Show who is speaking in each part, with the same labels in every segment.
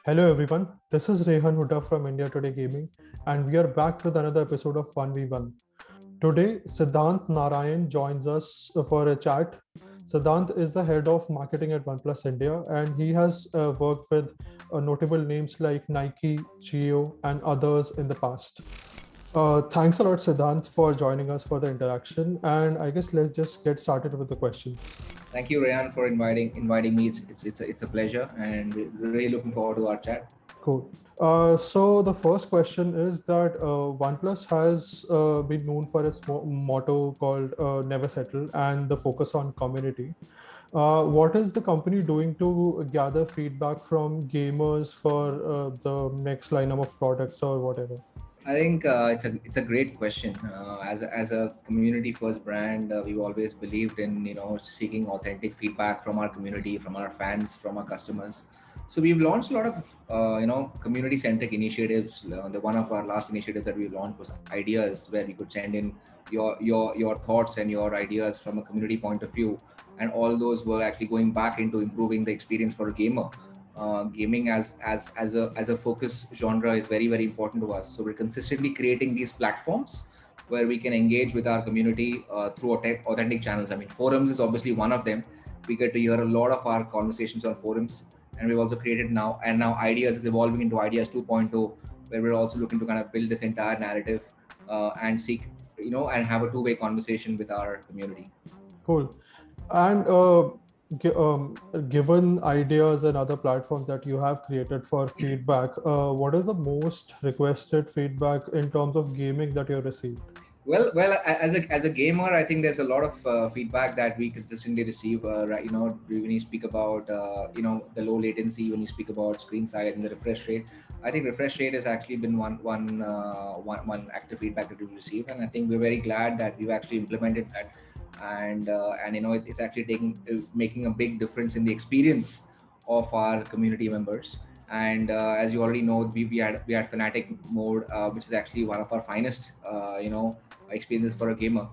Speaker 1: Hello everyone, this is Rehan Huda from India Today Gaming, and we are back with another episode of 1v1. Today, Siddhant Narayan joins us for a chat. Siddhant is the head of marketing at OnePlus India, and he has worked with notable names like Nike, Geo, and others in the past. Thanks a lot, Siddhant, for joining us for the interaction. And I guess let's just get started with the questions.
Speaker 2: Thank you, Rayan, for inviting me. It's a pleasure, and we're really looking forward to our chat.
Speaker 1: Cool. So the first question is that OnePlus has been known for its motto called "Never Settle" and the focus on community. What is the company doing to gather feedback from gamers for the next lineup of products or whatever?
Speaker 2: I think it's a great question. As a community first brand, we've always believed in seeking authentic feedback from our community, from our fans, from our customers. So we've launched a lot of community centric initiatives. The one of our last initiatives that we launched was ideas, where we could send in your thoughts and your ideas from a community point of view, and all those were actually going back into improving the experience for a gamer. Gaming as a focus genre is very important to us. So we're consistently creating these platforms where we can engage with our community through authentic channels. I mean, forums is obviously one of them. We get to hear a lot of our conversations on forums, and we've also created now Ideas is evolving into Ideas 2.0, where we're also looking to kind of build this entire narrative and seek and have a two-way conversation with our community.
Speaker 1: Cool. And given ideas and other platforms that you have created for feedback, what is the most requested feedback in terms of gaming that you received?
Speaker 2: Well, as a gamer, I think there's a lot of feedback that we consistently receive. Right, when you speak about the low latency, when you speak about screen size and the refresh rate, I think refresh rate has actually been one active feedback that we've received, and I think we're very glad that we've actually implemented that, and it's actually making a big difference in the experience of our community members. And as you already know, we had Fanatic mode, which is actually one of our finest experiences for a gamer.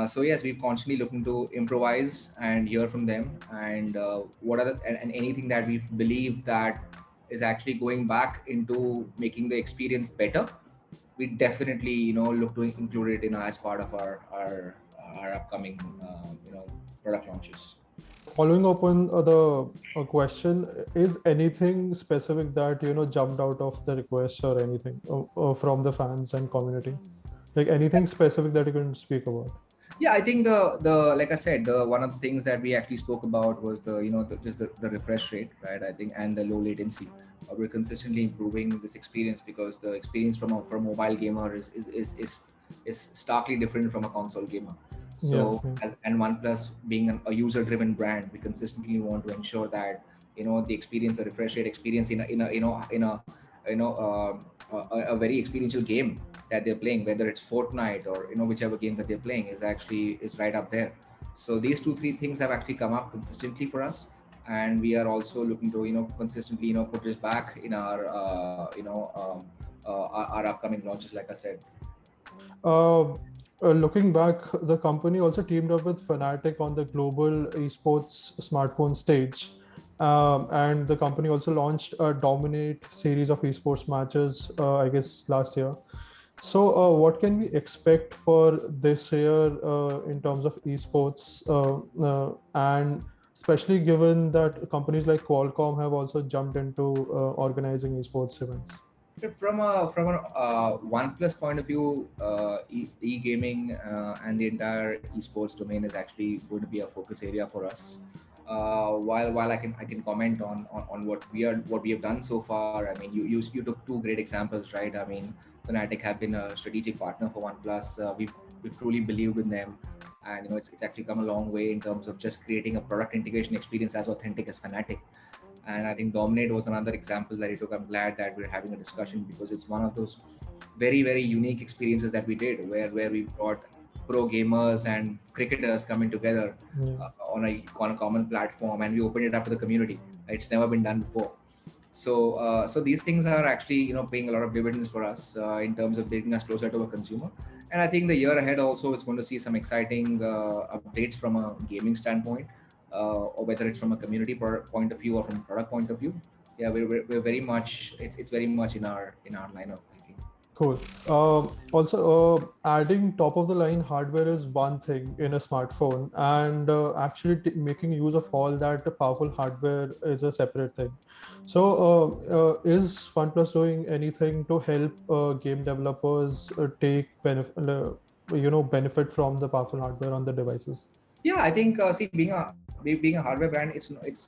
Speaker 2: So yes, we're constantly looking to improvise and hear from them, and and anything that we believe that is actually going back into making the experience better, we definitely look to include it as part of our upcoming product launches.
Speaker 1: Following up on the question, is anything specific that jumped out of the request or anything from the fans and community? Like anything specific that you can speak about?
Speaker 2: Yeah, I think the like I said, the one of the things that we actually spoke about was the refresh rate, right? I think, and the low latency. We're consistently improving this experience because the experience from a mobile gamer is starkly different from a console gamer. So
Speaker 1: Yeah.
Speaker 2: and OnePlus being a user driven brand, we consistently want to ensure that the experience, the refresh rate experience in a very experiential game that they're playing, whether it's Fortnite or whichever game that they're playing, is right up there. So these two three things have actually come up consistently for us, and we are also looking to consistently put this back in our upcoming launches, like I said.
Speaker 1: Uh, Looking back, the company also teamed up with Fnatic on the global eSports smartphone stage. And the company also launched a Dominate series of esports matches, I guess, last year. So, what can we expect for this year in terms of esports? And especially given that companies like Qualcomm have also jumped into organizing esports events.
Speaker 2: From an OnePlus point of view, e-gaming and the entire esports domain is actually going to be a focus area for us. While I can comment on what we have done so far. I mean, you took two great examples, right? I mean, Fnatic have been a strategic partner for OnePlus. We've truly believed in them, and it's actually come a long way in terms of just creating a product integration experience as authentic as Fnatic. And I think Dominate was another example that you took. I'm glad that we're having a discussion because it's one of those very unique experiences that we did, where we brought pro gamers and cricketers coming together on a common platform, and we opened it up to the community. It's never been done before. So these things are actually paying a lot of dividends for us in terms of bringing us closer to a consumer. And I think the year ahead also is going to see some exciting updates from a gaming standpoint, or whether it's from a community point of view or from a product point of view. yeah, we're very much, it's very much in our line of thinking.
Speaker 1: Cool. Also, adding top of the line hardware is one thing in a smartphone, and actually making use of all that powerful hardware is a separate thing. So, is OnePlus doing anything to help game developers benefit from the powerful hardware on the devices?
Speaker 2: Yeah, I think see, being a hardware brand,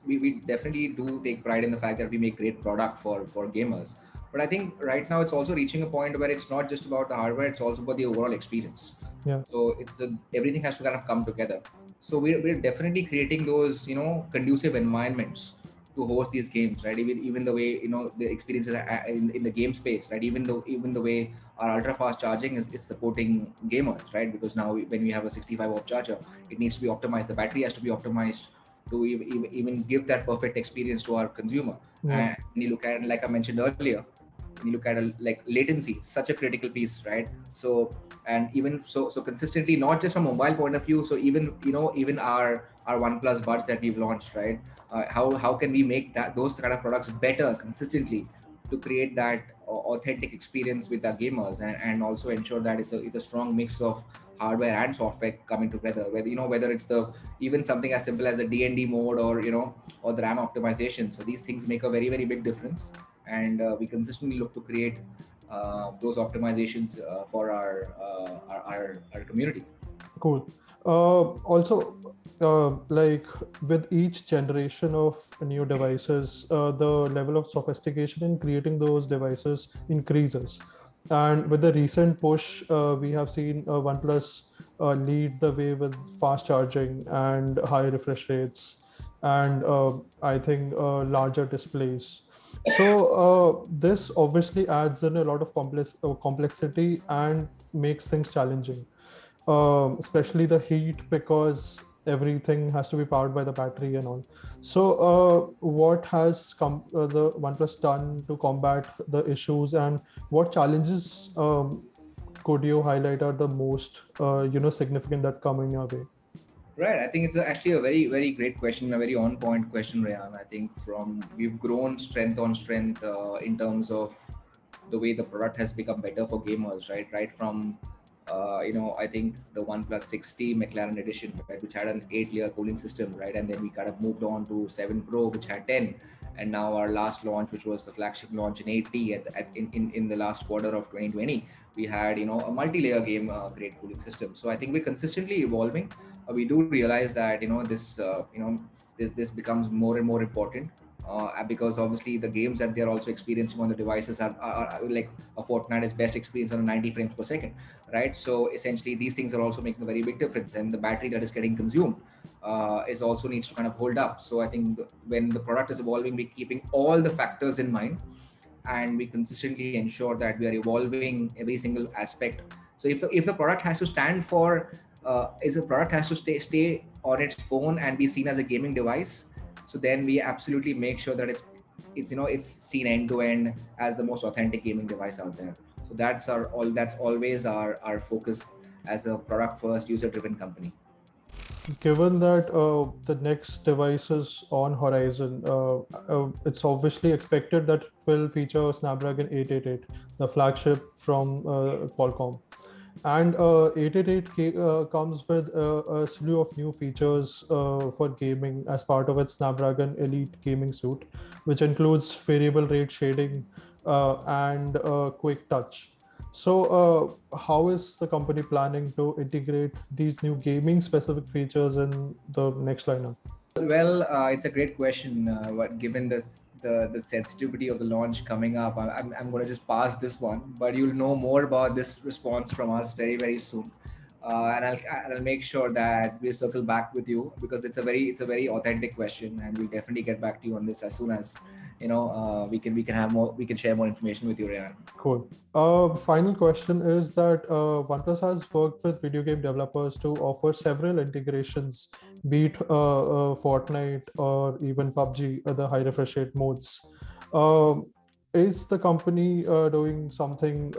Speaker 2: we definitely do take pride in the fact that we make great product for gamers. But I think right now it's also reaching a point where it's not just about the hardware; it's also about the overall experience.
Speaker 1: Yeah,
Speaker 2: So it's the everything has to kind of come together. So we're definitely creating those, you know, conducive environments to host these games, right? Even the way, you know, the experiences in the game space, right? Even the way our ultra fast charging is supporting gamers, right? Because now when we have a 65 watt charger, it needs to be optimized, the battery has to be optimized to even give that perfect experience to our consumer.
Speaker 1: yeah,
Speaker 2: And when you look at, like I mentioned earlier, when you look at like latency, such a critical piece, right? So, and even so consistently, not just from a mobile point of view, so even, you know, even our OnePlus buds that we've launched, right? How can we make that those kind of products better consistently to create that authentic experience with our gamers, and also ensure that it's a strong mix of hardware and software coming together, whether, you know, whether it's the even something as simple as the DND mode, or, you know, or the RAM optimization. So these things make a very very big difference, and we consistently look to create those optimizations for our community.
Speaker 1: cool. Also, like with each generation of new devices, the level of sophistication in creating those devices increases. And with the recent push, we have seen OnePlus lead the way with fast charging and high refresh rates, and I think larger displays. So this obviously adds in a lot of complexity and makes things challenging, especially the heat, because everything has to be powered by the battery and all. So, what has the OnePlus done to combat the issues, and what challenges could you highlight are the most significant that come in your way?
Speaker 2: Right. I think it's actually a very, very great question, a very on point question, Rayan. I think from we've grown strength on strength in terms of the way the product has become better for gamers, right? Right from, you know, I think the OnePlus 60 McLaren edition, right, which had an 8-layer cooling system, right? And then we kind of moved on to 7 Pro, which had 10. And now our last launch, which was the flagship launch in 80 in the last quarter of 2020, we had, you know, a multi-layer game grade cooling system. So I think we're consistently evolving. We do realize that, you know, this becomes more and more important, because obviously the games that they're also experiencing on the devices are like a Fortnite is best experience on 90 frames per second, right? So essentially these things are also making a very big difference, and the battery that is getting consumed is also needs to kind of hold up. So I think when the product is evolving, we're keeping all the factors in mind, and we consistently ensure that we are evolving every single aspect. So if the product has to stand for is the product has to stay on its own and be seen as a gaming device, so then we absolutely make sure that it's you know it's seen end to end as the most authentic gaming device out there. So that's always our focus as a product first user driven company.
Speaker 1: Given that the next device is on horizon, it's obviously expected that it will feature Snapdragon 888, the flagship from Qualcomm. And 888 comes with a slew of new features for gaming as part of its Snapdragon Elite gaming suite, which includes variable rate shading and quick touch. So, how is the company planning to integrate these new gaming specific features in the next lineup?
Speaker 2: Well, it's a great question. But given the sensitivity of the launch coming up, I'm going to just pass this one. But you'll know more about this response from us very very soon, and I'll make sure that we circle back with you, because it's a very authentic question, and we'll definitely get back to you on this as soon as, you know, we can share more information with you, Ryan.
Speaker 1: Cool. Final question is that OnePlus has worked with video game developers to offer several integrations, be it Fortnite or even PUBG, the high refresh rate modes. Um, is the company doing something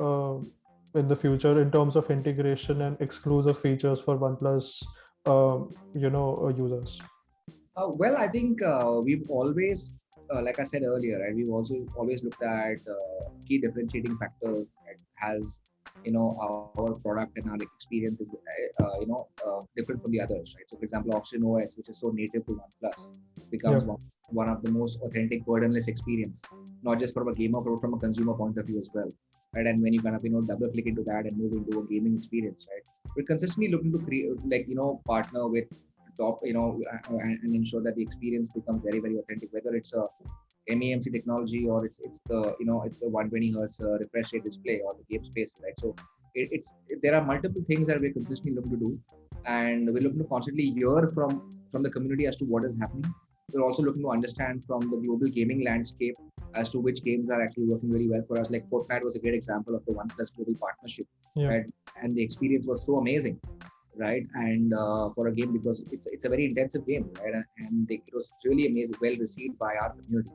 Speaker 1: in the future in terms of integration and exclusive features for OnePlus, users?
Speaker 2: Well, I think we've always like I said earlier, right, we've also always looked at key differentiating factors that has, our product and our experience is, different from the others, right? So, for example, OxygenOS, which is so native to OnePlus,
Speaker 1: Yeah.
Speaker 2: becomes one of the most authentic, burdenless experience, not just from a gamer, but from a consumer point of view as well, right? And when you kind of, double click into that and move into a gaming experience, right? We're consistently looking to create, like, partner with top, and ensure that the experience becomes very, very authentic, whether it's a MEMC technology or it's the, it's the 120 hertz refresh rate display or the game space, right? So there are multiple things that we're consistently looking to do, and we're looking to constantly hear from the community as to what is happening. We're also looking to understand from the global gaming landscape as to which games are actually working really well for us. Like Fortnite was a great example of the OnePlus global partnership,
Speaker 1: Yeah.
Speaker 2: right? And the experience was so amazing, right? And for a game, because it's a very intensive game, right? It was really amazing, well received by our community.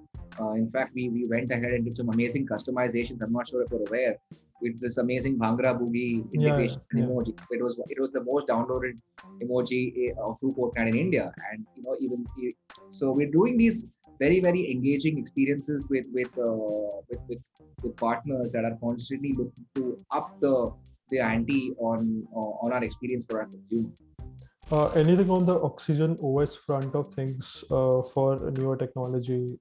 Speaker 2: In fact, we went ahead and did some amazing customizations. I'm not sure if you're aware, with this amazing Bhangra Boogie
Speaker 1: Yeah.
Speaker 2: integration and
Speaker 1: Yeah.
Speaker 2: emoji. It was the most downloaded emoji through Fortnite in India, and so we're doing these very, very engaging experiences with partners that are constantly looking to up the ante on our experience for our consumer.
Speaker 1: Anything on the Oxygen OS front of things for newer technology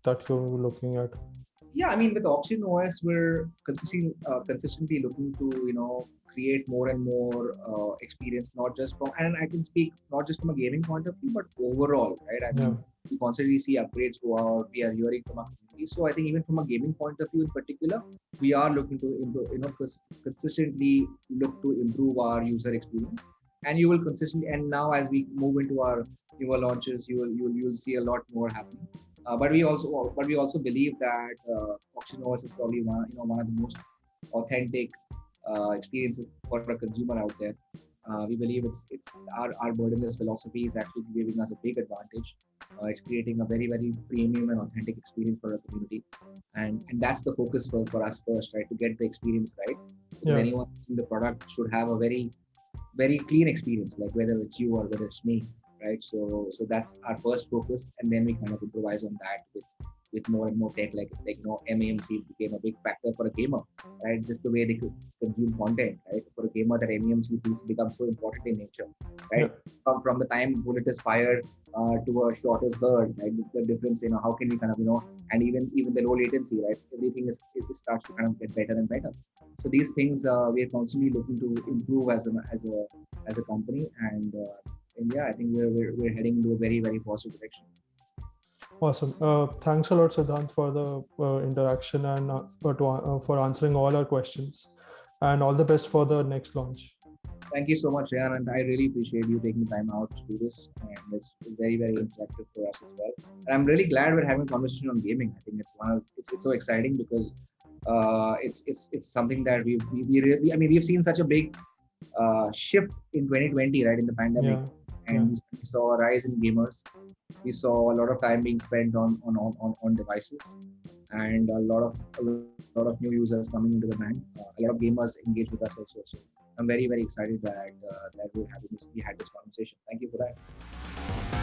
Speaker 1: that you're looking at?
Speaker 2: Yeah, I mean, with OxygenOS, we're consistently looking to, create more and more experience, not just from, and I can speak not just from a gaming point of view, but overall, right? I
Speaker 1: Yeah.
Speaker 2: mean, we constantly see upgrades go out. We are hearing from our community. So I think even from a gaming point of view in particular, we are looking to improve, consistently look to improve our user experience. And you will consistently, and now as we move into our newer launches, you'll see a lot more happening. But we also believe that OxygenOS is probably one of the most authentic experiences for a consumer out there. We believe it's our burdenless philosophy is actually giving us a big advantage. It's creating a very, very premium and authentic experience for our community, and that's the focus for us first, right? To get the experience right, because
Speaker 1: Yeah.
Speaker 2: anyone using the product should have a very, very clean experience, like whether it's you or whether it's me, right? So that's our first focus, and then we kind of improvise on that with more and more tech, like MEMC became a big factor for a gamer, right? Just the way they could consume content, right? For a gamer, that MEMC piece becomes so important in nature,
Speaker 1: Yeah.
Speaker 2: right? From the time bullet is fired to a shot is heard, right? The difference, how can we kind of, and even the low latency, right? Everything it starts to kind of get better and better. So these things we are constantly looking to improve as a company, and yeah, I think we're heading into a very, very positive direction.
Speaker 1: Awesome. Thanks a lot, Siddhant, for the interaction and for answering all our questions. And all the best for the next launch.
Speaker 2: Thank you so much, Ryan, and I really appreciate you taking time out to do this, and it's very, very interactive for us as well. And I'm really glad we're having a conversation on gaming. I think it's so exciting because it's something that we really, I mean, we've seen such a big shift in 2020, right, in the pandemic,
Speaker 1: Yeah.
Speaker 2: and we saw a rise in gamers. We saw a lot of time being spent on devices, and a lot of new users coming into the brand. A lot of gamers engage with us also. So I'm very, very excited that we had this conversation. Thank you for that.